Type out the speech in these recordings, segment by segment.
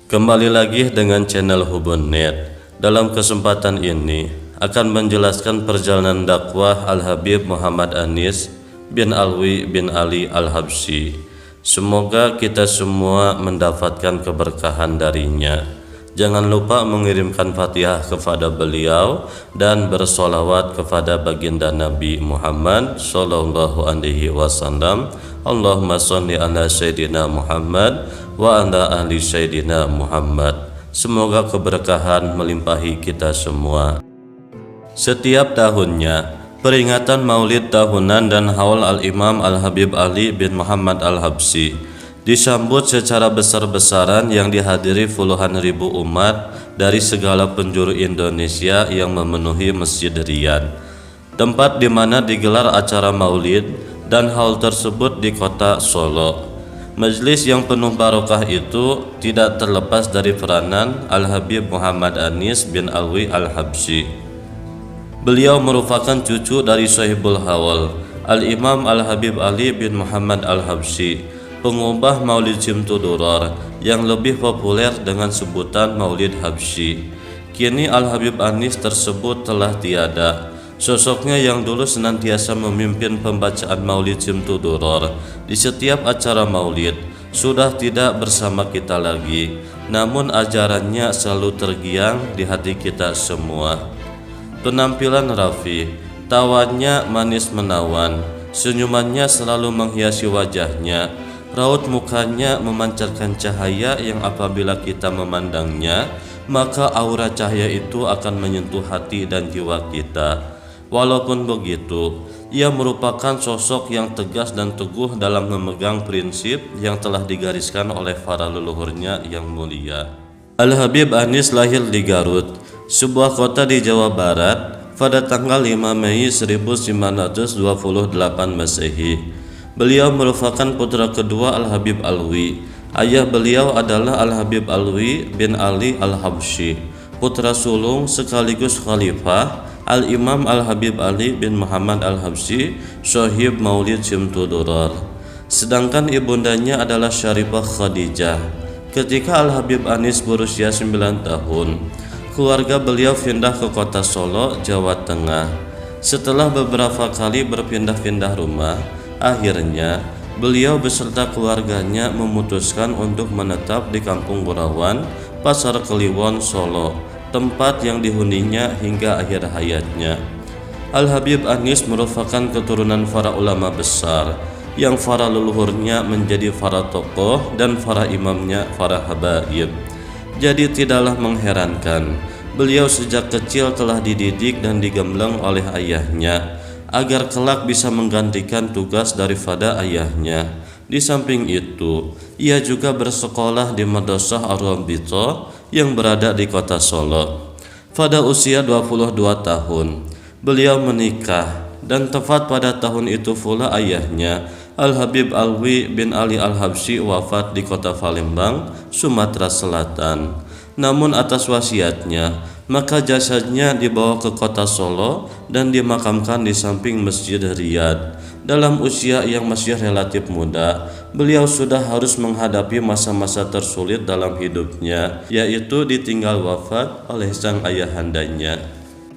Kembali lagi dengan channel Hubunnet. Dalam kesempatan ini akan menjelaskan perjalanan dakwah Al-Habib Muhammad Anis bin Alwi bin Ali Al-Habsyi. Semoga kita semua mendapatkan keberkahan darinya. Jangan lupa mengirimkan Fatihah kepada beliau dan bersolawat kepada baginda Nabi Muhammad sallallahu alaihi wasallam. Allahumma sholli ala sayyidina Muhammad wa ala ahli sayyidina Muhammad. Semoga keberkahan melimpahi kita semua. Setiap tahunnya peringatan Maulid tahunan dan haul Al-Imam Al-Habib Ali bin Muhammad Al-Habsyi disambut secara besar-besaran yang dihadiri puluhan ribu umat dari segala penjuru Indonesia yang memenuhi Masjid Riyadh, tempat di mana digelar acara Maulid dan haul tersebut di kota Solo. Majelis yang penuh barokah itu tidak terlepas dari peranan Al-Habib Muhammad Anis bin Alwi Al-Habsyi. Beliau merupakan cucu dari Sahibul Hawl, Al-Imam Al-Habib Ali bin Muhammad Al-Habsyi, pengubah Maulid Simtudurar yang lebih populer dengan sebutan Maulid Habsyi. Kini Al-Habib Anis tersebut telah tiada. Sosoknya yang dulu senantiasa memimpin pembacaan Maulid Simtudurar di setiap acara Maulid sudah tidak bersama kita lagi, namun ajarannya selalu tergiang di hati kita semua. Penampilan rafi, tawanya manis menawan, senyumannya selalu menghiasi wajahnya. Raut mukanya memancarkan cahaya yang apabila kita memandangnya, maka aura cahaya itu akan menyentuh hati dan jiwa kita. Walaupun begitu, ia merupakan sosok yang tegas dan teguh dalam memegang prinsip yang telah digariskan oleh para leluhurnya yang mulia. Al-Habib Anis lahir di Garut, sebuah kota di Jawa Barat, pada tanggal 5 Mei 1928 Masehi. Beliau merupakan putra kedua Al-Habib Alwi. Ayah beliau adalah Al-Habib Alwi bin Ali Al-Habsyi, putra sulung sekaligus khalifah Al-Imam Al-Habib Ali bin Muhammad Al-Habsyi, Syahib Maulid Simtudurar. Sedangkan ibundanya adalah Syarifah Khadijah. Ketika Al-Habib Anis berusia 9 tahun, keluarga beliau pindah ke kota Solo, Jawa Tengah. Setelah beberapa kali berpindah-pindah rumah, akhirnya beliau beserta keluarganya memutuskan untuk menetap di Kampung Burawan, Pasar Kliwon, Solo, tempat yang dihuninya hingga akhir hayatnya. Al-Habib Anis merupakan keturunan para ulama besar yang para leluhurnya menjadi para tokoh dan para imamnya para habaib. Jadi tidaklah mengherankan beliau sejak kecil telah dididik dan digembleng oleh ayahnya agar kelak bisa menggantikan tugas daripada ayahnya. Di samping itu, ia juga bersekolah di Madrasah Ar-Rabithah yang berada di kota Solo. Pada usia 22 tahun, beliau menikah dan tepat pada tahun itu pula ayahnya, Al-Habib Alwi bin Ali Al-Habsyi, wafat di kota Palembang, Sumatera Selatan. Namun atas wasiatnya, maka jasadnya dibawa ke kota Solo dan dimakamkan di samping Masjid Riyadh. Dalam usia yang masih relatif muda, beliau sudah harus menghadapi masa-masa tersulit dalam hidupnya, yaitu ditinggal wafat oleh sang ayahandanya.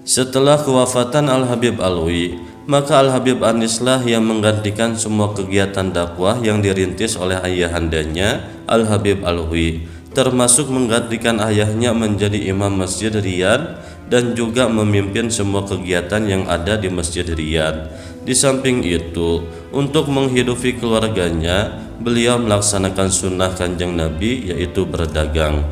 Setelah kewafatan Al-Habib Alwi, maka Al-Habib Anislah yang menggantikan semua kegiatan dakwah yang dirintis oleh ayahandanya, Al-Habib Alwi, termasuk menggantikan ayahnya menjadi imam Masjid Riyadh dan juga memimpin semua kegiatan yang ada di Masjid Riyadh. Di samping itu, untuk menghidupi keluarganya, beliau melaksanakan sunnah Kanjeng Nabi, yaitu berdagang.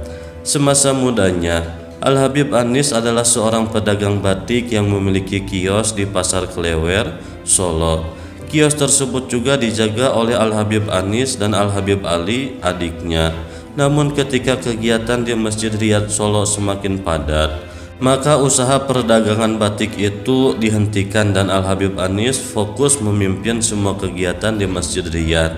Semasa mudanya, Al-Habib Anis adalah seorang pedagang batik yang memiliki kios di Pasar Klewer, Solo. Kios tersebut juga dijaga oleh Al-Habib Anis dan Al-Habib Ali, adiknya. Namun ketika kegiatan di Masjid Riyadh Solo semakin padat, maka usaha perdagangan batik itu dihentikan dan Al-Habib Anis fokus memimpin semua kegiatan di Masjid Riyadh.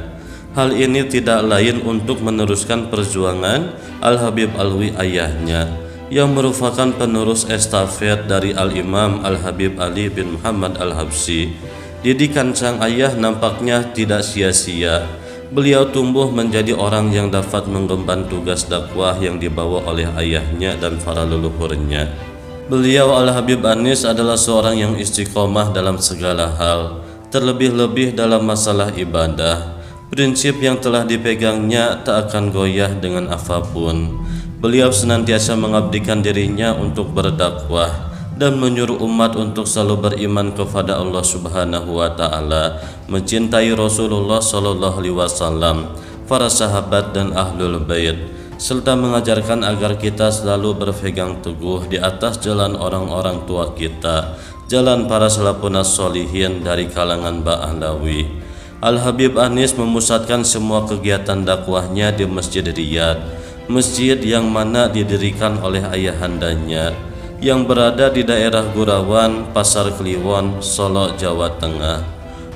Hal ini tidak lain untuk meneruskan perjuangan Al-Habib Alwi ayahnya, yang merupakan penerus estafet dari Al-Imam Al-Habib Ali bin Muhammad Al-Habsyi. Didikan sang ayah nampaknya tidak sia-sia. Beliau tumbuh menjadi orang yang dapat mengemban tugas dakwah yang dibawa oleh ayahnya dan para leluhurnya. Beliau Al-Habib Anis adalah seorang yang istiqomah dalam segala hal, terlebih-lebih dalam masalah ibadah. Prinsip yang telah dipegangnya tak akan goyah dengan apapun. Beliau senantiasa mengabdikan dirinya untuk berdakwah dan menyuruh umat untuk selalu beriman kepada Allah Subhanahu wa taala, mencintai Rasulullah sallallahu alaihi wasallam, para sahabat dan ahlul bait, serta mengajarkan agar kita selalu berpegang teguh di atas jalan orang-orang tua kita, jalan para salafun sholihin dari kalangan Ba'alawi. Al-Habib Anis memusatkan semua kegiatan dakwahnya di Masjid Riyadh, masjid yang mana didirikan oleh ayahandanya yang berada di daerah Gurawan, Pasar Kliwon, Solo, Jawa Tengah.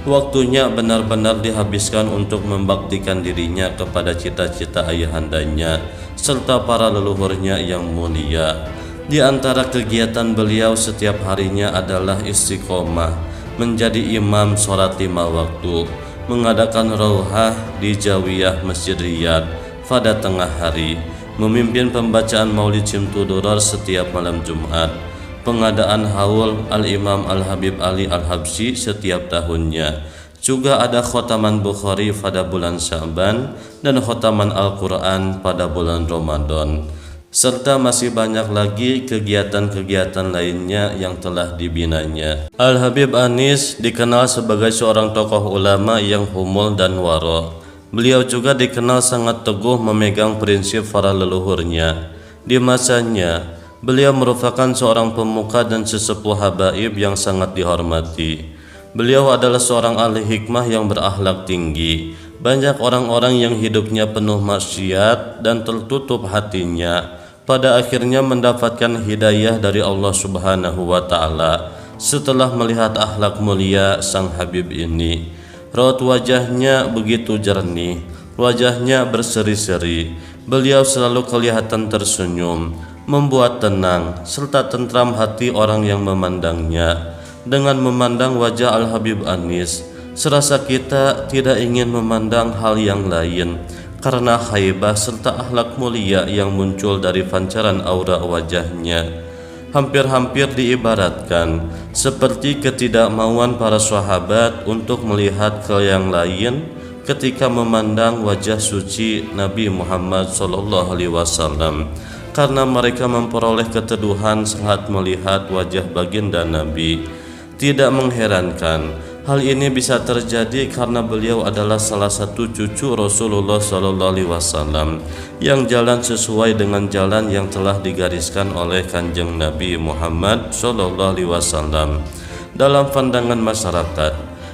Waktunya benar-benar dihabiskan untuk membaktikan dirinya kepada cita-cita ayahandanya serta para leluhurnya yang mulia. Di antara kegiatan beliau setiap harinya adalah istiqomah, menjadi imam sholat 5 waktu, mengadakan rauhah di Zawiyah Masjid Riyadh pada tengah hari, memimpin pembacaan Maulid Syamsuddaular setiap malam Jumat, pengadaan haul Al-Imam Al-Habib Ali Al-Habsyi setiap tahunnya. Juga ada khotaman Bukhari pada bulan Sya'ban dan khotaman Al-Quran pada bulan Ramadan, serta masih banyak lagi kegiatan-kegiatan lainnya yang telah dibinanya. Al-Habib Anis dikenal sebagai seorang tokoh ulama yang humul dan waro. Beliau juga dikenal sangat teguh memegang prinsip para leluhurnya. Di masanya, beliau merupakan seorang pemuka dan sesepuh habaib yang sangat dihormati. Beliau adalah seorang ahli hikmah yang berakhlak tinggi. Banyak orang-orang yang hidupnya penuh maksiat dan tertutup hatinya, pada akhirnya mendapatkan hidayah dari Allah Subhanahu wa taala setelah melihat akhlak mulia sang Habib ini. Raut wajahnya begitu jernih, wajahnya berseri-seri. Beliau selalu kelihatan tersenyum, membuat tenang serta tentram hati orang yang memandangnya. Dengan memandang wajah Al-Habib Anis, serasa kita tidak ingin memandang hal yang lain karena haibah serta akhlak mulia yang muncul dari pancaran aura wajahnya. Hampir-hampir diibaratkan seperti ketidakmauan para sahabat untuk melihat ke yang lain ketika memandang wajah suci Nabi Muhammad SAW, karena mereka memperoleh keteduhan saat melihat wajah baginda Nabi. Tidak mengherankan, hal ini bisa terjadi karena beliau adalah salah satu cucu Rasulullah SAW yang jalan sesuai dengan jalan yang telah digariskan oleh Kanjeng Nabi Muhammad SAW. Dalam pandangan masyarakat,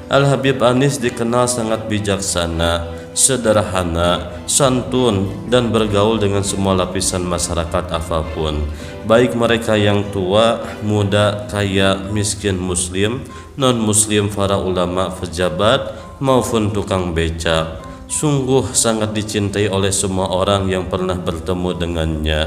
Al-Habib Anis dikenal sangat bijaksana, sederhana, santun, dan bergaul dengan semua lapisan masyarakat apapun, baik mereka yang tua, muda, kaya, miskin, muslim, non-muslim, para ulama, pejabat, maupun tukang becak. Sungguh sangat dicintai oleh semua orang yang pernah bertemu dengannya.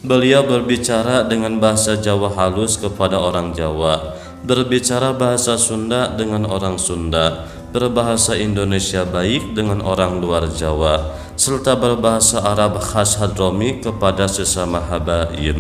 Beliau berbicara dengan bahasa Jawa halus kepada orang Jawa, berbicara bahasa Sunda dengan orang Sunda, berbahasa Indonesia baik dengan orang luar Jawa, serta berbahasa Arab khas Hadrami kepada sesama habaib.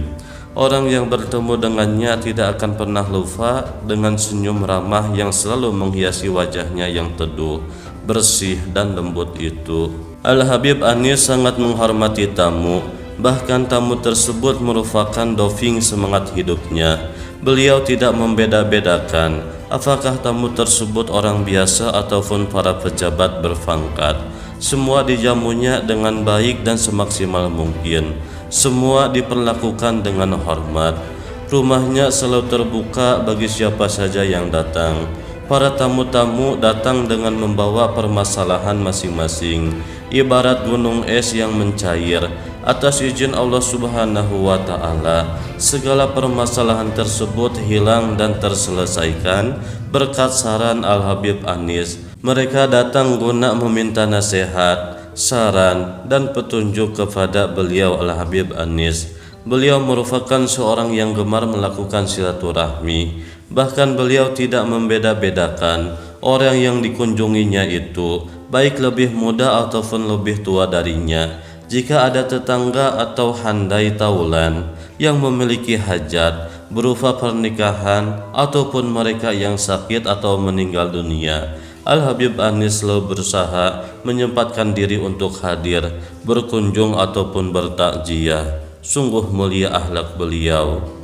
Orang yang bertemu dengannya tidak akan pernah lupa dengan senyum ramah yang selalu menghiasi wajahnya yang teduh, bersih dan lembut itu. Al-Habib Anis sangat menghormati tamu, bahkan tamu tersebut merupakan doping semangat hidupnya. Beliau tidak membeda-bedakan apakah tamu tersebut orang biasa ataupun para pejabat berpangkat. Semua dijamunya dengan baik dan semaksimal mungkin. Semua diperlakukan dengan hormat. Rumahnya selalu terbuka bagi siapa saja yang datang. Para tamu-tamu datang dengan membawa permasalahan masing-masing, ibarat gunung es yang mencair. Atas izin Allah Subhanahu wa ta'ala, segala permasalahan tersebut hilang dan terselesaikan berkat saran Al-Habib Anis. Mereka datang guna meminta nasihat, saran, dan petunjuk kepada beliau Al-Habib Anis. Beliau merupakan seorang yang gemar melakukan silaturahmi. Bahkan beliau tidak membeda-bedakan orang yang dikunjunginya itu baik lebih muda ataupun lebih tua darinya. Jika ada tetangga atau handai taulan yang memiliki hajat berupa pernikahan ataupun mereka yang sakit atau meninggal dunia, Al-Habib Anis selalu berusaha menyempatkan diri untuk hadir, berkunjung ataupun bertakziah. Sungguh mulia akhlak beliau.